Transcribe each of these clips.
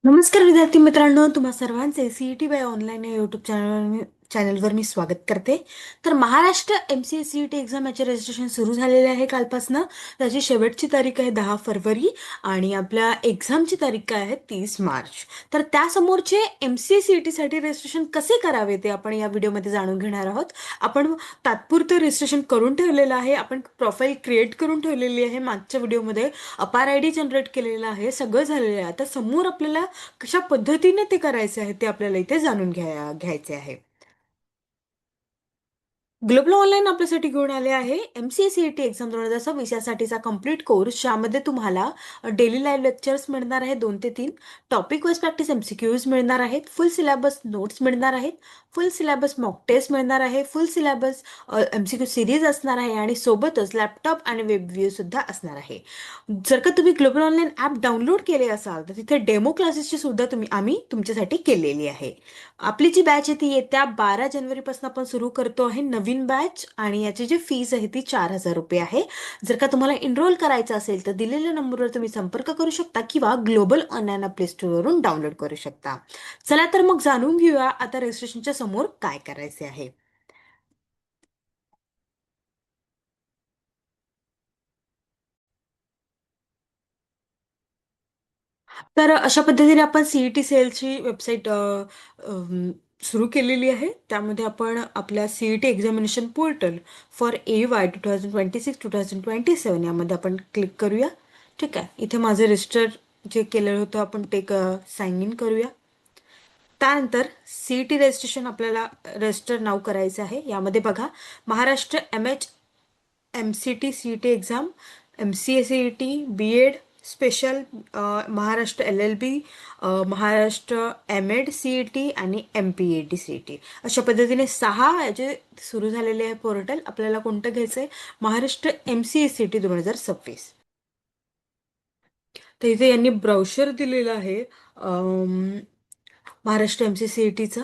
नमस्कार विद्यार्थी मित्रांनो, तुम्हा सर्वांचे सीईटी बाय ऑनलाईन या युट्यूब चॅनलवर मी स्वागत करते. तर महाराष्ट्र MCA CET एक्झाम याचे रजिस्ट्रेशन सुरू झालेले आहे कालपासनं. त्याची शेवटची तारीख आहे 10 फरवरी आणि आपल्या एक्झामची तारीख काय आहे 30 मार्च. तर त्यासमोरचे MCA CET साठी रजिस्ट्रेशन कसे करावे ते आपण या व्हिडिओमध्ये जाणून घेणार आहोत. आपण तात्पुरतं रजिस्ट्रेशन करून ठेवलेलं आहे, आपण प्रोफाईल क्रिएट करून ठेवलेली आहे. मागच्या व्हिडिओमध्ये अपार आय डी जनरेट केलेला आहे, सगळं झालेलं आहे. आता समोर आपल्याला कशा पद्धतीने ते करायचे आहे ते आपल्याला इथे जाणून घ्यायचे आहे. ग्लोबल ऑनलाईन आपल्यासाठी घेऊन आले आहे MCA CET एक्झाम 2026 यासाठीचा कम्प्लीट कोर्स, ज्यामध्ये तुम्हाला डेली लाईव्ह लेक्चर्स मिळणार आहेत 2 ते 3, टॉपिक वाईज प्रॅक्टिस MCQs मिळणार आहेत, फुल सिलेबस नोट्स मिळणार आहेत, फुल सिलेबस मॉक टेस्ट मिळणार आहे, फुल सिलेबस MCQ सिरीज असणार आहे आणि सोबतच लॅपटॉप आणि वेब व्ह्यू सुद्धा असणार आहे. जर का तुम्ही ग्लोबल ऑनलाईन ॲप डाउनलोड केले असाल तर तिथे डेमो क्लासेसची सुद्धा आम्ही तुमच्यासाठी केलेली आहे. आपली जी बॅच आहे ती येत्या 12 जानेवारीपासून आपण सुरू करतो आहे, नवीन बॅच, आणि याची जी फीस आहे ती 4,000 रुपये आहे. जर का तुम्हाला एनरोल करायचं असेल तर दिलेल्या नंबरवर तुम्ही संपर्क करू शकता किंवा ग्लोबल ऑनलाईन प्ले स्टोअरवरून डाउनलोड करू शकता. चला तर मग जाणून घेऊया आता रजिस्ट्रेशनच्या समोर काय करायचे आहे. तर अशा पद्धतीने आपण सीईटी सेलची वेबसाईट सुरू केलेली आहे. त्यामध्ये आपण आपल्या CET examination portal for AY 2026-2027 यामध्ये आपण क्लिक करूया. ठीक आहे, इथे माझं रजिस्टर जे केलेलं होतं आपण ते साइन इन करूया. त्यानंतर सीईटी रजिस्ट्रेशन आपल्याला रजिस्टर नाव करायचं आहे. यामध्ये बघा, Maharashtra MCT CET exam, MCA CET, BEd special, Maharashtra LLB, Maharashtra MED CET आणि MPET CET, अशा पद्धतीने 6 याचे सुरू झालेले आहे पोर्टल. आपल्याला कोणतं घ्यायचं आहे? Maharashtra MCA CET 2026. तर इथे यांनी ब्राउशर दिलेलं आहे महाराष्ट्र MCA CETचं.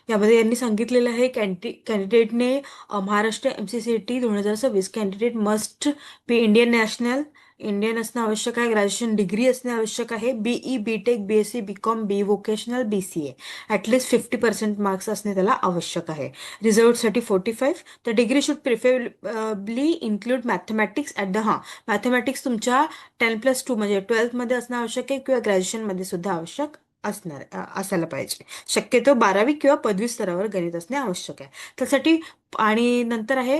यामध्ये यांनी सांगितलेलं आहे कॅन्डिडेटने Maharashtra MCA CET 2026 candidate must be Indian असणं आवश्यक आहे, ग्रॅज्युएशन डिग्री असणे आवश्यक आहे, BE BTech BSc BCom B vocational BCA at least 50% marks असणे त्याला आवश्यक आहे. रिझर्वसाठी 45. तर degree should preferably include mathematics at the mathematics तुमच्या 10+2 म्हणजे 12th मध्ये असणं आवश्यक आहे किंवा ग्रॅज्युएशनमध्ये सुद्धा असायला पाहिजे. शक्यतो 12वी किंवा पदवी स्तरावर गणित असणे आवश्यक आहे त्यासाठी. आणि नंतर आहे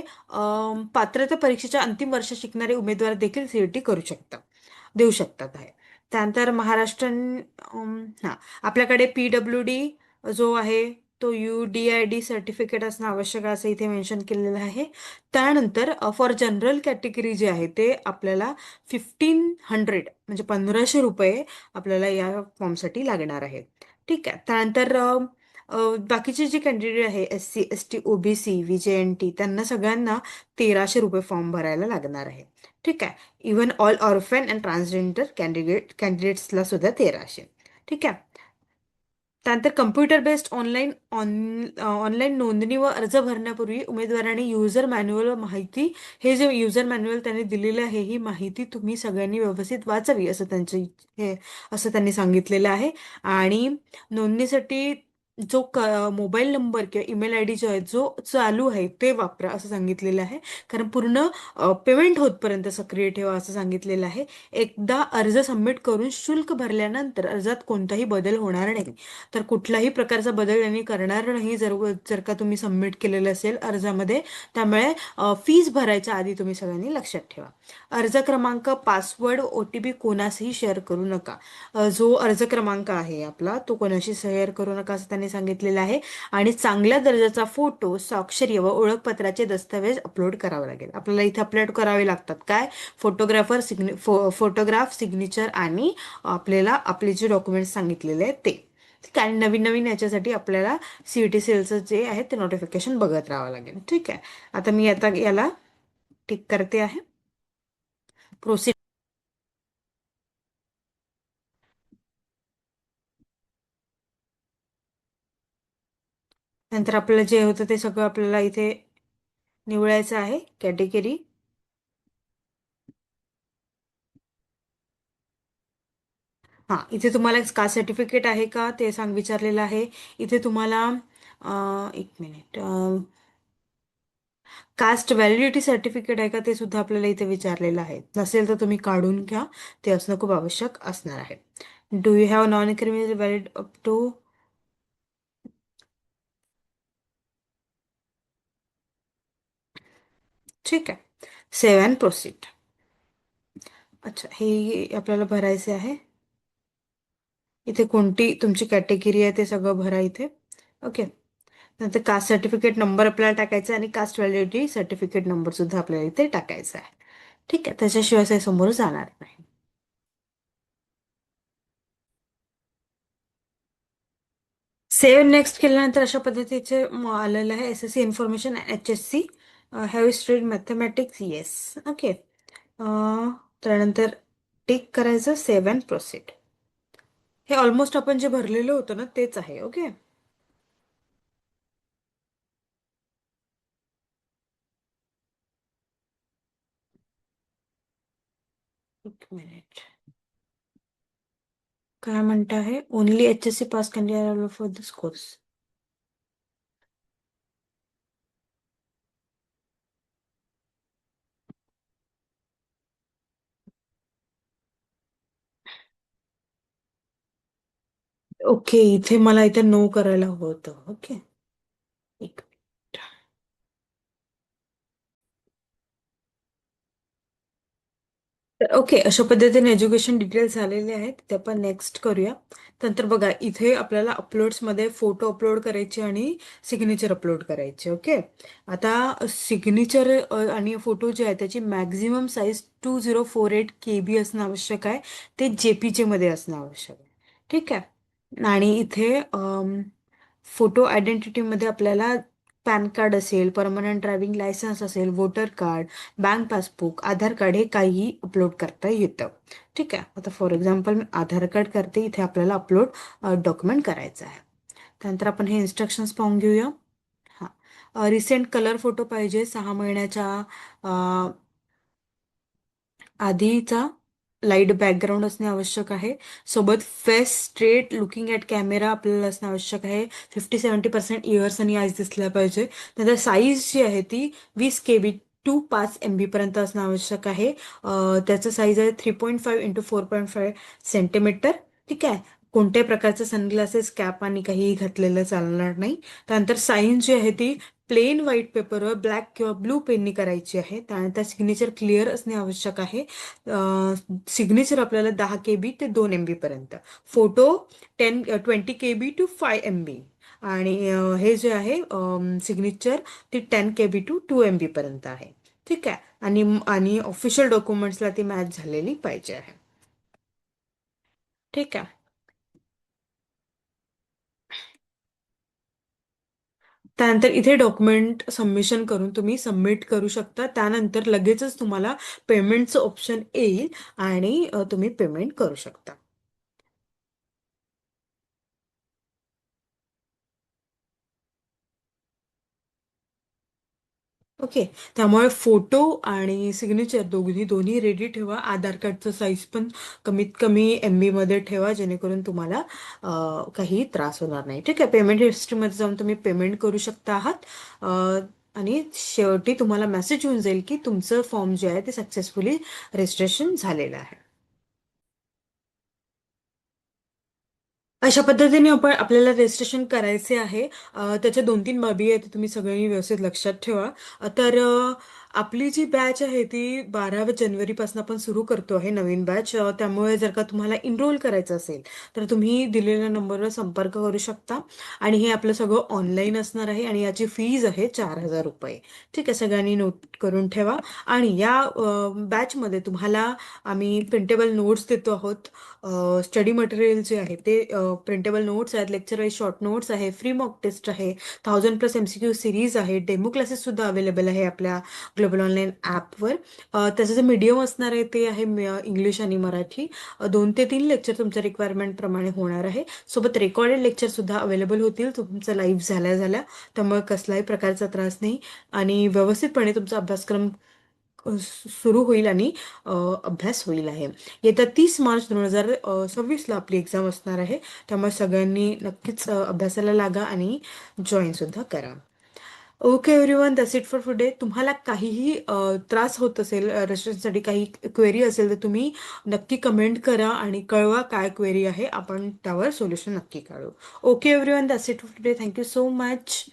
पात्रता परीक्षेच्या अंतिम वर्ष शिकणारे उमेदवार देखील सीईटी देऊ शकतात आहे. त्यानंतर हा, आपल्याकडे PWD जो आहे तो UDID सर्टिफिकेट असणं आवश्यक आहे असं इथे मेन्शन केलेलं आहे. त्यानंतर फॉर जनरल कॅटेगरी जे आहे ते आपल्याला 1500 म्हणजे 1,500 रुपये आपल्याला या फॉर्मसाठी लागणार आहे. ठीक आहे. त्यानंतर बाकीचे जे कॅन्डिडेट आहे SC ST OBC VJNT त्यांना सगळ्यांना 1,300 रुपये फॉर्म भरायला लागणार आहे. ठीक आहे. Even all orphan and transgender कॅन्डिडेट्सला सुद्धा 1,300. ठीक आहे. त्यानंतर कम्प्युटर बेस्ड ऑनलाईन नोंदणी व अर्ज भरण्यापूर्वी उमेदवारांनी युजर मॅन्युअल व माहिती, हे जे युजर मॅन्युअल त्यांनी दिलेलं आहे ही माहिती तुम्ही सगळ्यांनी व्यवस्थित वाचावी असं त्यांनी सांगितलेलं आहे. आणि नोंदणीसाठी जो मोबाईल नंबर किंवा ईमेल ID जो आहे जो चालू आहे ते वापरा असं सांगितलेलं आहे. कारण पूर्ण पेमेंट होतपर्यंत सक्रिय ठेवा असं सांगितलेलं आहे. एकदा अर्ज सबमिट करून शुल्क भरल्यानंतर अर्जात कोणताही बदल होणार नाही. तर कुठलाही प्रकारचा बदल यांनी करणार नाही जर जर का तुम्ही सबमिट केलेलं असेल अर्जामध्ये. त्यामुळे फीज भरायच्या आधी तुम्ही सगळ्यांनी लक्षात ठेवा. अर्ज क्रमांक, पासवर्ड, OTP कोणासही शेअर करू नका. जो अर्ज क्रमांक आहे आपला तो कोणाशी शेअर करू नका असं त्यांनी सांगितलेलं आहे. आणि चांगल्या दर्जाचा फोटो, स्वाक्षरी व ओळखपत्राचे दस्तऐवज अपलोड करावं लागेल. आपल्याला इथे अपलोड करावे लागतात काय? फोटोग्राफ, सिग्नेचर आणि आपल्याला आपले जे डॉक्युमेंट्स सांगितलेले आहेत ते. ठीक आहे. आणि नवीन नवीन याच्यासाठी आपल्याला सीईटी सेलचं जे आहे ते नोटिफिकेशन बघत राहावं लागेल. ठीक आहे. आता मी याला टिक करते आहे. प्रोसीड. नंतर आपल्याला जे होतं ते सगळं आपल्याला इथे निवडायचं आहे कॅटेगरी. हां, इथे तुम्हाला कास्ट सर्टिफिकेट आहे का ते विचारलेलं आहे. इथे तुम्हाला एक मिनिट, कास्ट व्हॅलिडिटी सर्टिफिकेट आहे का ते सुद्धा आपल्याला इथे विचारलेलं आहे. नसेल तर तुम्ही काढून घ्या, ते असणं खूप आवश्यक असणार आहे. Do you have non criminal valid up to, ठीक आहे, सेव्ह अँड प्रोसीड. अच्छा, हे आपल्याला भरायचे आहे. इथे कोणती तुमची कॅटेगरी आहे ते सगळं भरा इथे. ओके. नंतर कास्ट सर्टिफिकेट नंबर आपल्याला टाकायचा आहे आणि कास्ट व्हॅलिडिटी सर्टिफिकेट नंबर सुद्धा आपल्याला इथे टाकायचा आहे. ठीक आहे, त्याच्याशिवाय ते समोर जाणार नाही. सेव्ह नेक्स्ट केल्यानंतर अशा पद्धतीचे आलेलं आहे. S S C information, HSC, have studied mathematics, yes. Okay. त्यानंतर टिक करायचं, सेव्ह अँड प्रोसीड. हे ऑलमोस्ट आपण जे भरलेलं होतं ना तेच आहे. ओके. एक मिनिट, काय म्हणत आहे, only HSC pass candidate for this course. Okay, इथे मला इथे नो करायला हवं होतं. ओके. एक मिनिट. तर ओके, अशा पद्धतीने एज्युकेशन डिटेल्स झालेले आहेत, ते आपण नेक्स्ट करूया. नंतर बघा, इथे आपल्याला अपलोड्समध्ये फोटो अपलोड करायचे आणि सिग्नेचर अपलोड करायचे. ओके. आता सिग्नेचर आणि फोटो जे आहे त्याची मॅक्झिमम साईज 2048 KB असणं आवश्यक आहे. ते JPG मध्ये असणं आवश्यक आहे. ठीक आहे. आणि इथे फोटो आयडेंटिटीमध्ये आपल्याला पॅन कार्ड असेल, परमनंट ड्रायव्हिंग लायसन्स असेल, वोटर कार्ड, बँक पासबुक, आधार कार्ड, हे काहीही अपलोड करता येतं. ठीक आहे. आता for example me Aadhaar card करते, इथे आपल्याला अपलोड डॉक्युमेंट करायचं आहे. त्यानंतर आपण हे इन्स्ट्रक्शन्स पाहून घेऊया. हां, रिसेंट कलर फोटो पाहिजे, 6 महिन्याच्या आधीचा, लाईट बॅकग्राऊंड असणे आवश्यक आहे. सोबत face straight looking at camera आपल्याला असणं आवश्यक आहे. 50-70% इयर्स आणि आयज दिसल्या पाहिजे. नंतर साईज जी आहे ती 20 KB टू 5 MB पर्यंत असणं आवश्यक आहे. त्याचं साईज आहे 3.5 x 4.5 सेंटीमीटर. ठीक आहे. कोणत्याही प्रकारचं सनग्लासेस, कॅप आणि काहीही घातलेलं चालणार नाही. त्यानंतर साईन जी आहे ती प्लेन व्हाईट पेपरवर ब्लॅक किंवा ब्लू पेननी करायची आहे. त्यानंतर सिग्नेचर क्लिअर असणे आवश्यक आहे. सिग्नेचर आपल्याला 10 KB ते 2 MB पर्यंत. Photo 20 KB to 5 MB. आणि हे जे आहे सिग्नेचर ती 10 KB टू 2 MB पर्यंत आहे. ठीक आहे. आणि आणि ऑफिशियल डॉक्युमेंट्सला ती मॅच झालेली पाहिजे आहे. ठीक आहे. त्यानंतर इथे डॉक्युमेंट सबमिशन करून तुम्ही सबमिट करू शकता. त्यानंतर लगेचच तुम्हाला पेमेंटचं ऑप्शन येईल आणि तुम्ही पेमेंट करू शकता. ओके. त्यामुळे फोटो आणि सिग्नेचर दोन्ही रेडी ठेवा. आधार कार्डचं साईज पण कमीत कमी MB मध्ये ठेवा, जेणेकरून तुम्हाला काही त्रास होणार नाही. ठीक आहे. पेमेंट हिस्ट्रीमध्ये जाऊन तुम्ही पेमेंट करू शकता आहात. आणि शेवटी तुम्हाला मेसेज येऊन जाईल की तुमचं फॉर्म जे आहे ते सक्सेसफुली रजिस्ट्रेशन झालेलं आहे. अशा पद्धतीने आपल्याला रजिस्ट्रेशन करायचे आहे. त्याच्या 2-3 बाबी आहेत, तुम्ही सगळ्यांनी व्यवस्थित लक्षात ठेवा. तर आपली जी बॅच आहे ती 12 जानेवारीपासून आपण सुरू करतो आहे, नवीन बॅच. त्यामुळे जर का तुम्हाला इनरोल करायचं असेल तर तुम्ही दिलेल्या नंबरवर संपर्क करू शकता. आणि हे आपलं सगळं ऑनलाईन असणार आहे आणि याची फीज आहे 4,000 रुपये. ठीक आहे, सगळ्यांनी नोट करून ठेवा. आणि या बॅचमध्ये तुम्हाला आम्ही प्रिंटेबल नोट्स देतो आहोत. स्टडी मटेरियल जे आहे ते प्रिंटेबल नोट्स आहेत, लेक्चर वाईज शॉर्ट नोट्स आहे, फ्री मॉक टेस्ट आहे, 1000+ MCQ सिरीज आहे, डेमो क्लासेस सुद्धा अवेलेबल आहे आपल्या ग्लोबल ऑनलाईन ॲपवर. त्याचं जे मीडियम असणार आहे ते आहे इंग्लिश आणि मराठी. 2 ते 3 लेक्चर तुमच्या रिक्वायरमेंटप्रमाणे होणार आहे. सोबत रेकॉर्डेड लेक्चर सुद्धा अवेलेबल होतील तुमचं लाईव्ह झाल्या झाल्या. त्यामुळे कसलाही प्रकारचा त्रास नाही आणि व्यवस्थितपणे तुमचा अभ्यासक्रम सुरू होईल आणि अभ्यास होईल आहे. येत्या 30 मार्च 2026ला आपली एक्झाम असणार आहे. त्यामुळे सगळ्यांनी नक्कीच अभ्यासाला लागा आणि जॉईन सुद्धा करा. Okay everyone, that's it for today. तुम्हाला काहीही त्रास होत असेल, रजिस्ट्रेशनसाठी काही क्वेरी असेल तर तुम्ही नक्की कमेंट करा आणि कळवा काय क्वेरी आहे. आपण त्यावर सोल्युशन नक्की काढू. Okay everyone, that's it for today. Thank you so much.